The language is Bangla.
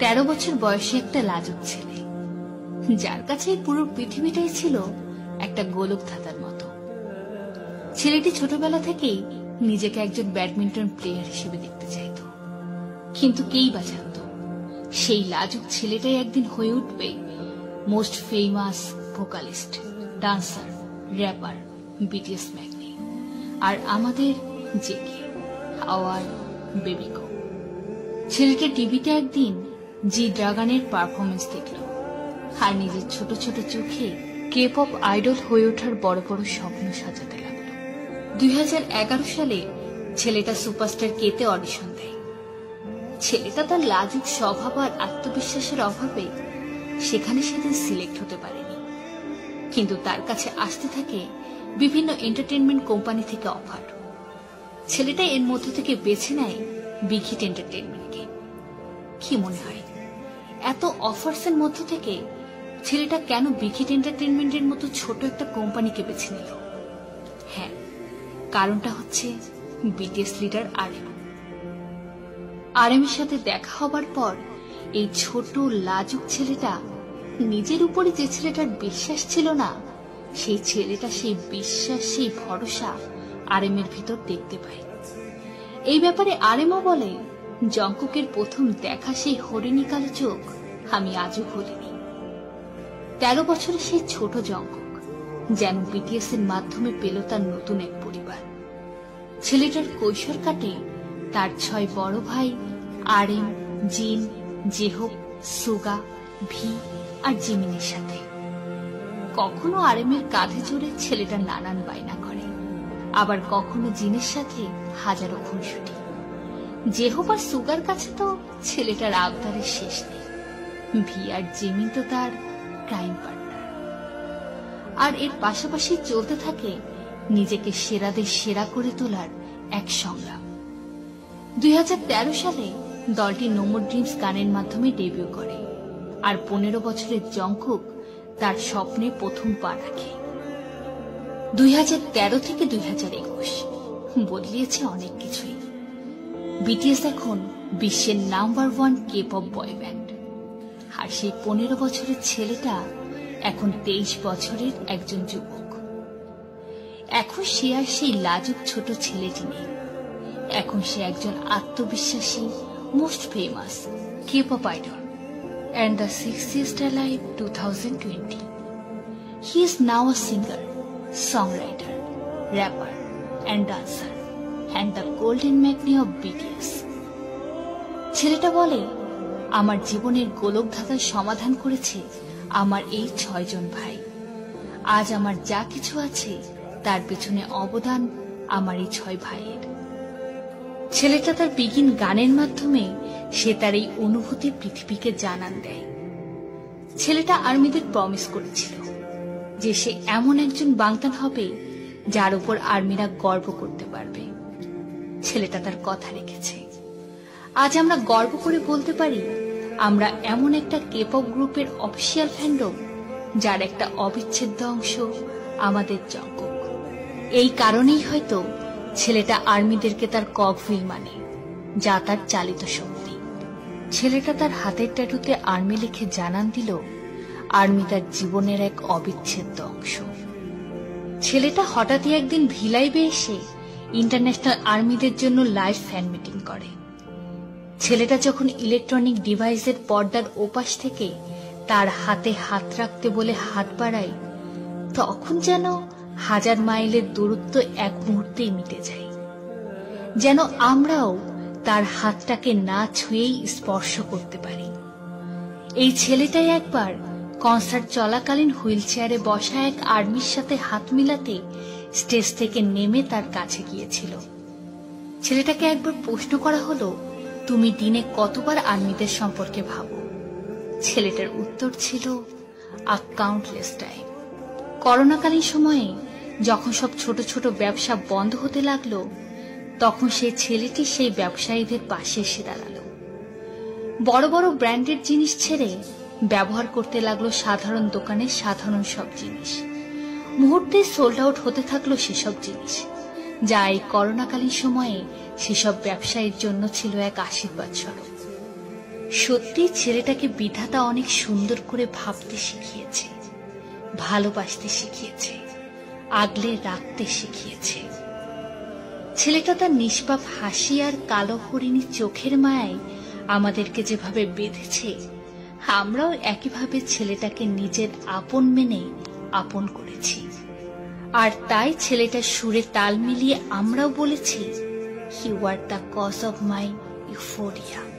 13 বছর বয়সী একটা লাজুক ছেলে, যার কাছে পুরো পৃথিবীটাই ছিল একটা গোলক ধাঁধার মতো। ছেলেটি ছোটবেলা থেকেই নিজেকে একজন ব্যাডমিন্টন প্লেয়ার হিসেবে দেখতে চাইত, কিন্তু কেই বা জানত সেই লাজুক ছেলেটাই একদিন হয়ে উঠবে most famous vocalist, dancer, rapper, BTS ম্যাগনি, আর আমাদের জেকে আওয়ার বেবিকো। ছেলেটা টিভিতে একদিন জি ড্রাগনের পারফরমেন্স দেখল, আর নিজের ছোট ছোট চোখে কে পপ আইডল হয়ে ওঠার বড় বড় স্বপ্ন সাজাতে লাগলো। 2011 সালে ছেলেটা সুপারস্টার কেতে অডিশন দেয়। ছেলেটা তার লাজুক স্বভাব আর আত্মবিশ্বাসের অভাবে সেখানে সেদিন সিলেক্ট হতে পারেনি, কিন্তু তার কাছে আসতে থাকে বিভিন্ন এন্টারটেইনমেন্ট কোম্পানি থেকে অফার। ছেলেটা এর মধ্য থেকে বেছে নেয় বিগ হিট এন্টারটেইনমেন্টকে। কি মনে হয় এত অফার্সের মধ্য থেকে ছেলেটা কেন বিগ হিট এন্টারটেইনমেন্টের মতো ছোট একটা কোম্পানিকে বেছে নিল? হ্যাঁ, কারণটা হচ্ছে বিটিএস লিডার আরএমের সাথে দেখা হবার পর এই ছোট লাজুক ছেলেটা নিজের উপরে যে ছেলেটার বিশ্বাস ছিল না, সেই ছেলেটা সেই বিশ্বাস, সেই ভরসা আরএমের ভিতর দেখতে পায়। এই ব্যাপারে আরএমও বলে, জংকুকের প্রথম দেখা সেই হরিণী কালো চোখ আমি আজও ভুলিনি। 13 বছরের সেই ছোট জংকুক যেন বিটিএস এর মাধ্যমে পেল তার নতুন এক পরিবার। ছেলেটার কৈশোর কাটে তার 6 বড় ভাই আরএম, জিন, জেহোপ, সুগা, ভি আর জিমিনের সাথে। কখনো আরএমের কাঁধে চড়ে ছেলেটা নানান বায়না করে, আবার কখনো জিনের সাথে হাজারো খুনসুটি। জেহোপ আর সুগার কাছে তো ছেলেটার আবদারের শেষ নেই। ভি আর জিমিন তো তার ক্রাইম পার্টনার। আর এর পাশাপাশি চলতে থাকে নিজেকে সেরাদের সেরা করে তোলার এক সংগ্রাম। 2013 সালে দলটি নো মোর ড্রিমস গানের মাধ্যমে ডেবিউ করে, আর 15 বছরের জংকুক তার স্বপ্নে প্রথম পা রাখে। 2013 থেকে 2021 বদলিয়েছে অনেক কিছুই। বিটিএস এখন বিশ্বের number 1 K pop boy band, আর সেই 15 বছরের ছেলেটা এখন 23 বছরের একজন যুবক। এখন সে আর সেই লাজুক ছোট ছেলেটি নেই, এখন সে একজন আত্মবিশ্বাসী most famous K pop idol and the 60th Alive 2020. He is now a singer, songwriter, rapper and dancer and the golden Magni of BTS. ছেলেটা বলে, আমার জীবনের গোলক ধাঁধার সমাধান করেছে আমার এই 6 জন ভাই। আজ আমার যা কিছু আছে তার পেছনে অবদান আমার এই 6 ভাইয়ের। ছেলেটা তার বিগিন গানের মাধ্যমে সে তার এই অনুভূতি পৃথিবীকে জানান দেয়। ছেলেটা আর্মিদের প্রমিস করেছিল যে সে এমন একজন বাংতান হবে যার উপর আর্মিরা গর্ব করতে পারবে। ছেলেটা তার কথা রেখেছে। আজ আমরা গর্ব করে বলতে পারি আমরা এমন একটা কে-পপ গ্রুপের অফিসিয়াল ফ্যান্ডম যার একটা অবিচ্ছেদ্য অংশ আমাদের জংকুক। এই কারণেই হয়তো ছেলেটা আর্মিদেরকে তার কগহুইল মানে, যা তার চালিত শক্তি। ছেলেটা তার হাতের ট্যাটুতে আর্মি লিখে জানান দিল আর্মি তার জীবনের এক অবিচ্ছেদ্য অংশ। ছেলেটা হঠাৎই একদিন ভিলাইবে এসে ইন্টারন্যাশনাল আর্মিদের জন্য লাইভ ফ্যান মিটিং করে। ছেলেটা যখন ইলেকট্রনিক ডিভাইসের পর্দার ওপাশ থেকে তার হাতে হাত রাখতে বলে হাত বাড়ায়, তখন যেন 1000 মাইলের দূরত্ব এক মুহূর্তেই মিটে যায়। যেন আমরাও তার হাতটাকে না ছুঁয়েই স্পর্শ করতে পারি। এই ছেলেটাই একবার কনসার্ট চলাকালীন হুইল চেয়ারে বসা এক আর্মির সাথে হাত মিলাতে স্টেজ থেকে নেমে তার কাছে গিয়েছিল। ছেলেটাকে একবার প্রশ্ন করা হলো, তুমি দিনে কতবার আর্মিদের সম্পর্কে ভাবো? ছেলেটার উত্তর ছিল, আ কাউন্টলেস টাইম। করোনাকালীন সময়ে যখন সব ছোট ছোট ব্যবসা বন্ধ হতে লাগলো, তখন সেই ছেলেটি সেই ব্যবসায়ীদের পাশে এসে দাঁড়ালো। বড় বড় ব্র্যান্ডেড জিনিস ছেড়ে ব্যবহার করতে লাগলো সাধারণ দোকানের সাধারণ সব জিনিস। মুহূর্তে সোল্ড আউট হতে থাকলো সেসব জিনিস, যা এই করোনাকালীন সময়ে সেসব ব্যবসায়ীর জন্য ছিল এক আশীর্বাদ স্বরূপ। সত্যি ছেলেটাকে বিধাতা অনেক সুন্দর করে ভাবতে শিখিয়েছে, ভালোবাসতে শিখিয়েছে, আগলে রাখতে শিখিয়েছে। ছেলেটা তার নিষ্পাপ হাসি আর কালো হরিণী চোখের মায়ায় আমাদেরকে যেভাবে বেঁধেছে, আমরাও একইভাবে ছেলেটাকে নিজের আপন মেনে আপন করেছি। আর তাই ছেলেটার সুরে তাল মিলিয়ে আমরাও বলেছি, you are the cause of my euphoria.